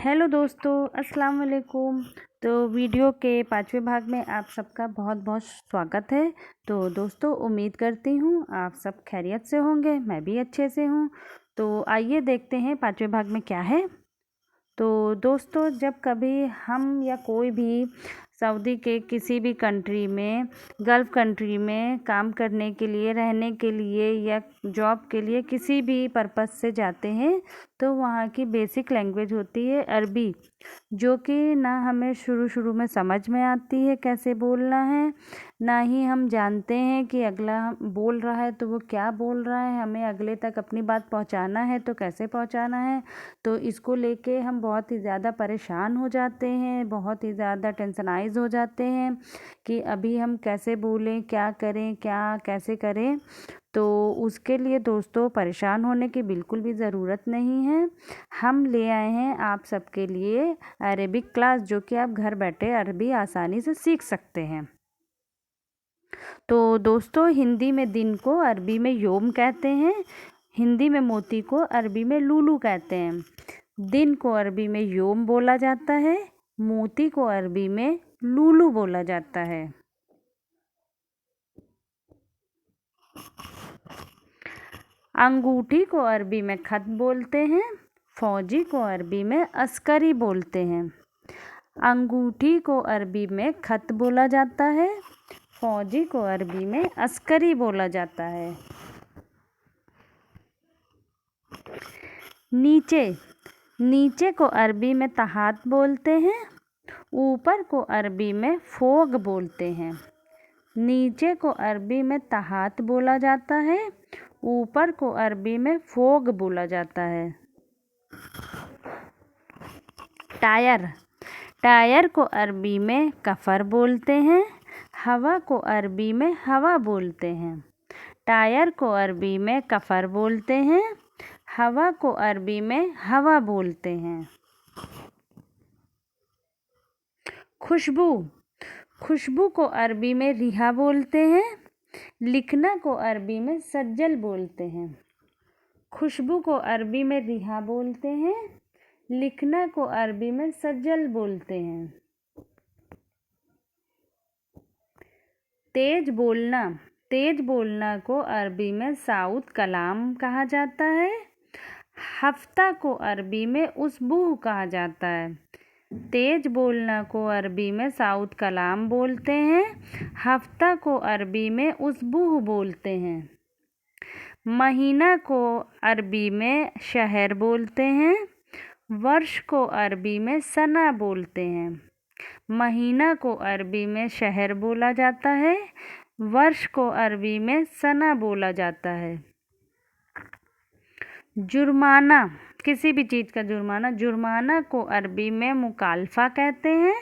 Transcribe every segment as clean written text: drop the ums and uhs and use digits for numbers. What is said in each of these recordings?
Hello दोस्तों, अस्सलाम वालेकुम। तो वीडियो के 5वें भाग में आप सबका बहुत बहुत स्वागत है। तो दोस्तों, उम्मीद करती हूँ आप सब खैरियत से होंगे, मैं भी अच्छे से हूँ। तो आइए देखते हैं 5वें भाग में क्या है। तो दोस्तों, जब कभी हम या कोई भी सऊदी के किसी भी कंट्री में, गल्फ़ कंट्री में काम करने के लिए, रहने के लिए या जॉब के लिए किसी भी पर्पस से जाते हैं, तो वहाँ की बेसिक लैंग्वेज होती है अरबी, जो कि ना हमें शुरू में समझ में आती है कैसे बोलना है, ना ही हम जानते हैं कि अगला बोल रहा है तो वो क्या बोल रहा है, हमें अगले तक अपनी बात पहुंचाना है तो कैसे पहुंचाना है। तो इसको लेके हम बहुत ही ज़्यादा परेशान हो जाते हैं, बहुत ही ज़्यादा टेंशनाइज हो जाते हैं कि अभी हम कैसे बोलें, क्या करें, क्या कैसे करें। तो उसके लिए दोस्तों परेशान होने की बिल्कुल भी ज़रूरत नहीं है। हम ले आए हैं आप सबके लिए अरेबिक क्लास, जो कि आप घर बैठे अरबी आसानी से सीख सकते हैं। तो दोस्तों, हिंदी में दिन को अरबी में योम कहते हैं, हिंदी में मोती को अरबी में लूलू कहते हैं। दिन को अरबी में योम बोला जाता है, मोती को अरबी में लूलू बोला जाता है। अंगूठी को अरबी में खत बोलते हैं, फौजी को अरबी में अस्करी बोलते हैं। अंगूठी को अरबी में खत बोला जाता है, फौजी को अरबी में अस्करी बोला जाता है। नीचे को अरबी में तहात बोलते हैं, ऊपर को अरबी में फोग बोलते हैं। नीचे को अरबी में तहात बोला जाता है, ऊपर को अरबी में फोग बोला जाता है। टायर को अरबी में कफर बोलते हैं, हवा को अरबी में हवा बोलते हैं। टायर को अरबी में कफर बोलते हैं, हवा को अरबी में हवा बोलते हैं। खुशबू को अरबी में रिहा बोलते हैं, लिखना को अरबी में सज्जल बोलते हैं। खुशबू को अरबी में रिहा बोलते हैं, लिखना को अरबी में सज्जल बोलते हैं। तेज बोलना को अरबी में साउद कलाम कहा जाता है। हफ्ता को अरबी में उसबूह कहा जाता है। तेज बोलना को अरबी में साउद कलाम बोलते हैं, हफ्ता को अरबी में उसबूह बोलते हैं। महीना को अरबी में शहर बोलते हैं, वर्ष को अरबी में सना बोलते हैं। महीना को अरबी में शहर बोला जाता है, वर्ष को अरबी में सना बोला जाता है। जुर्माना, किसी भी चीज़ का जुर्माना को अरबी में मुकालफा कहते हैं।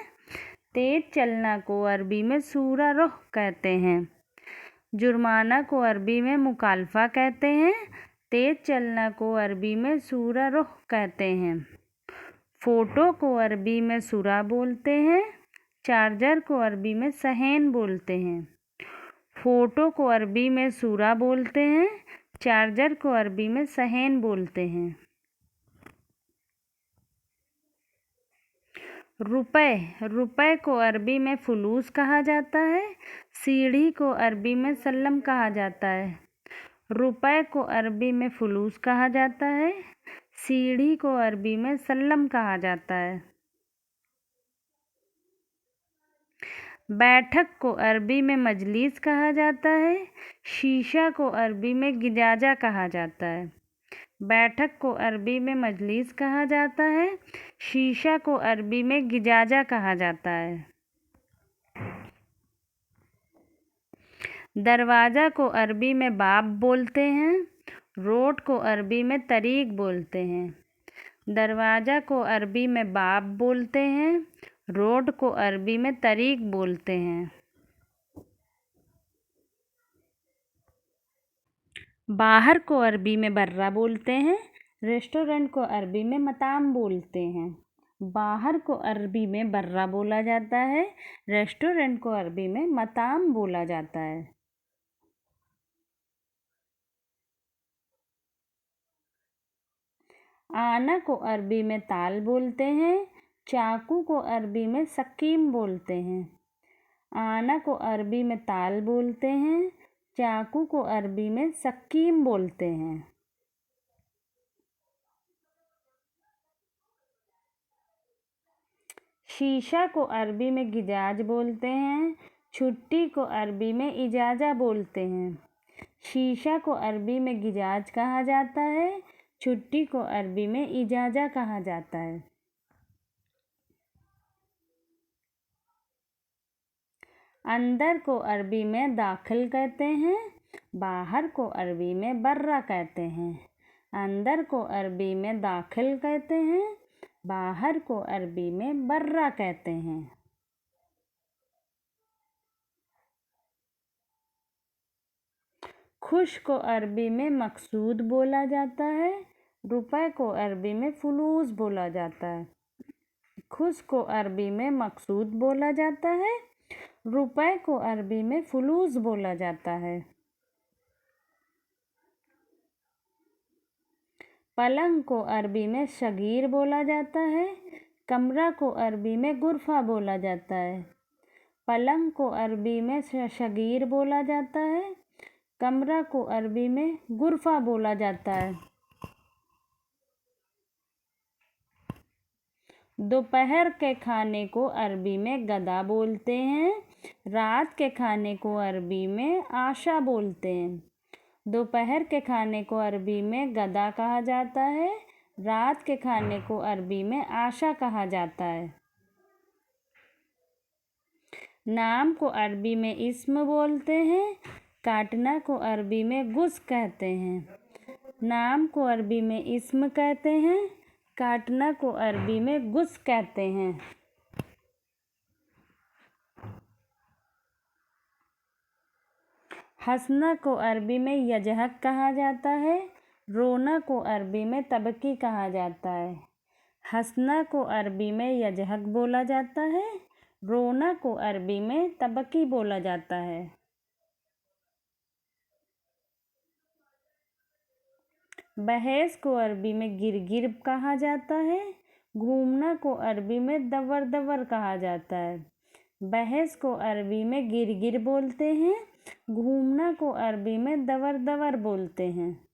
तेज चलना को अरबी में सूरा रुख कहते हैं। जुर्माना को अरबी में मुकालफा कहते हैं, तेज चलना को अरबी में सूरा रुख कहते हैं। फ़ोटो को अरबी में सुरा बोलते हैं, चार्जर को अरबी में सहन बोलते हैं। फ़ोटो को अरबी में सूरा बोलते हैं, चार्जर को अरबी में सहन बोलते हैं। रुपए को अरबी में फुलूस कहा जाता है, सीढ़ी को अरबी में सल्लम कहा जाता है। रुपए को अरबी में फुलूस कहा जाता है, सीढ़ी को अरबी में सल्लम कहा जाता है। बैठक को अरबी में मजलिस कहा जाता है, शीशा को अरबी में गिजाजा कहा जाता है। बैठक को अरबी में मजलिस कहा जाता है, शीशा को अरबी में गिजाजा कहा जाता है। दरवाज़ा को अरबी में बाब बोलते हैं, रोड को अरबी में तरीक बोलते हैं। दरवाज़ा को अरबी में बाब बोलते हैं, रोड को अरबी में तरीक बोलते हैं। बाहर को अरबी में बर्रा बोलते हैं, रेस्टोरेंट को अरबी में मताम बोलते हैं। बाहर को अरबी में बर्रा बोला जाता है, रेस्टोरेंट को अरबी में मताम बोला जाता है। आना को अरबी में ताल बोलते हैं। चाकू को अरबी में सकीम बोलते हैं। आना को अरबी में ताल बोलते हैं। चाकू को अरबी में सकीम बोलते हैं। शीशा को अरबी में गिजाज बोलते हैं। छुट्टी को अरबी में इजाज़ा बोलते हैं। शीशा को अरबी में गिजाज कहा जाता है। छुट्टी को अरबी में इजाज़ा कहा जाता है। अंदर को अरबी में दाखिल कहते हैं। बाहर को अरबी में बर्रा कहते हैं। अंदर को अरबी में दाखिल कहते हैं। बाहर को अरबी में बर्रा कहते हैं। खुश को अरबी में मकसूद बोला जाता है। रुपए को अरबी में फुलूस बोला जाता है। खुश को अरबी में मकसूद बोला जाता है। रुपए को अरबी में फुलूस बोला जाता है। पलंग को अरबी में शगीर बोला जाता है। कमरा को अरबी में गुरफा बोला जाता है। पलंग को अरबी में शगीर बोला जाता है। कमरा को अरबी में गुरफा बोला जाता है। दोपहर के खाने को अरबी में गदा बोलते हैं। रात के खाने को अरबी में आशा बोलते हैं। दोपहर के खाने को अरबी में गदा कहा जाता है। रात के खाने को अरबी में आशा कहा जाता है। नाम को अरबी में इस्म बोलते हैं। काटना को अरबी में गुस कहते हैं। नाम को अरबी में इस्म कहते हैं। काटना को अरबी में गुस कहते हैं। हंसना को अरबी में यजहक कहा जाता है। रोना को अरबी में तबकी कहा जाता है। हंसना को अरबी में यजहक बोला जाता है। रोना को अरबी में तबकी बोला जाता है। बहस को अरबी में गिरगिर कहा जाता है। घूमना को अरबी में दवर दवर कहा जाता है। बहस को अरबी में गिरगिर बोलते हैं। घूमना को अरबी में दवर दवर बोलते हैं।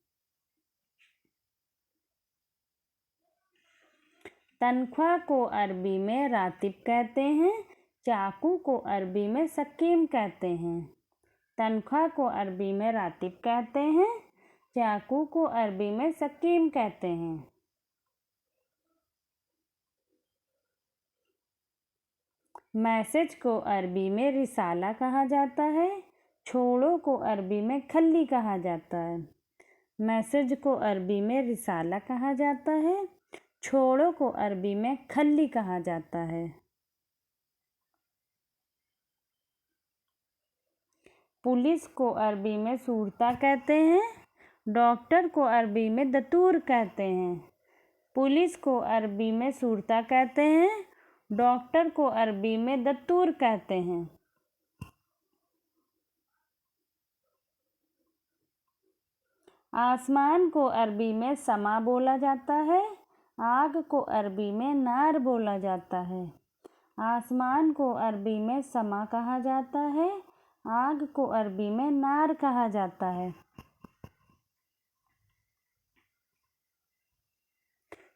तनख्वाह को अरबी में रातिब कहते हैं। चाकू को अरबी में सकीम कहते हैं। तनख्वाह को अरबी में रातिब कहते हैं। चाकू को अरबी में सकीम कहते हैं। मैसेज को अरबी में रिसाला कहा जाता है। छोड़ो को अरबी में खल्ली कहा जाता है। मैसेज को अरबी में रिसाला कहा जाता है। छोड़ो को अरबी में खल्ली कहा जाता है। पुलिस को अरबी में सूरता कहते हैं। डॉक्टर को अरबी में दतूर कहते हैं। पुलिस को अरबी में सूरता कहते हैं। डॉक्टर को अरबी में दतूर कहते हैं। आसमान को अरबी में समा बोला जाता है। आग को अरबी में नार बोला जाता है। आसमान को अरबी में समा कहा जाता है। आग को अरबी में नार कहा जाता है।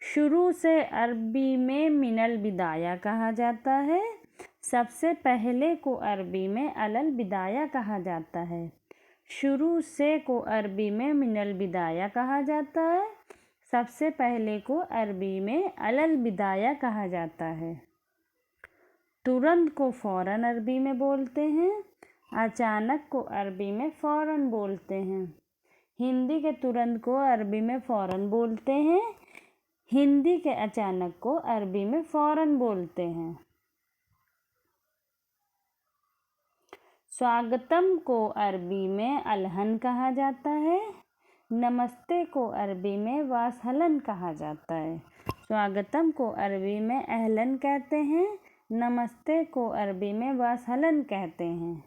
शुरू से अरबी में मिनल बिदाया कहा जाता है। सबसे पहले को अरबी में अलल बिदाया कहा जाता है। शुरू से को अरबी में मिनल बिदाया कहा जाता है। सबसे पहले को अरबी में अलल बिदाया कहा जाता है। तुरंत को फ़ौरन अरबी में बोलते हैं। अचानक को अरबी में फ़ौरन बोलते हैं। हिंदी के तुरंत को अरबी में फ़ौरन बोलते हैं। हिंदी के अचानक को अरबी में फ़ौरन बोलते हैं। स्वागतम को अरबी में अलहन कहा जाता है। नमस्ते को अरबी में वासहलन कहा जाता है। स्वागतम को अरबी में अहलन कहते हैं। नमस्ते को अरबी में वासहलन कहते हैं।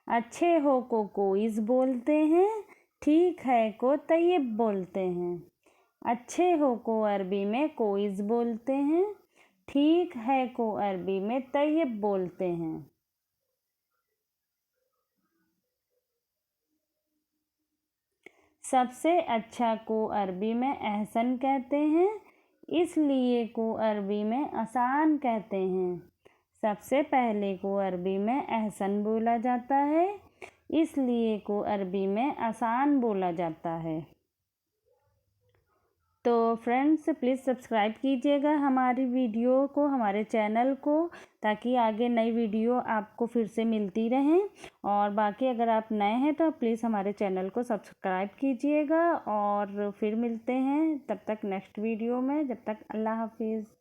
अच्छे हो को कोइज़ बोलते हैं। ठीक है को तय्यब बोलते हैं। अच्छे हो को अरबी में कोइज़ बोलते हैं। ठीक है को अरबी में तय्यब बोलते हैं। सबसे अच्छा को अरबी में एहसन कहते हैं। इसलिए को अरबी में आसान कहते हैं। सबसे पहले को अरबी में एहसन बोला जाता है, इसलिए को अरबी में आसान बोला जाता है। तो फ्रेंड्स प्लीज़ सब्सक्राइब कीजिएगा हमारी वीडियो को, हमारे चैनल को, ताकि आगे नई वीडियो आपको फिर से मिलती रहें। और बाकी अगर आप नए हैं तो प्लीज़ हमारे चैनल को सब्सक्राइब कीजिएगा। और फिर मिलते हैं तब तक नेक्स्ट वीडियो में। जब तक अल्लाह हाफिज़।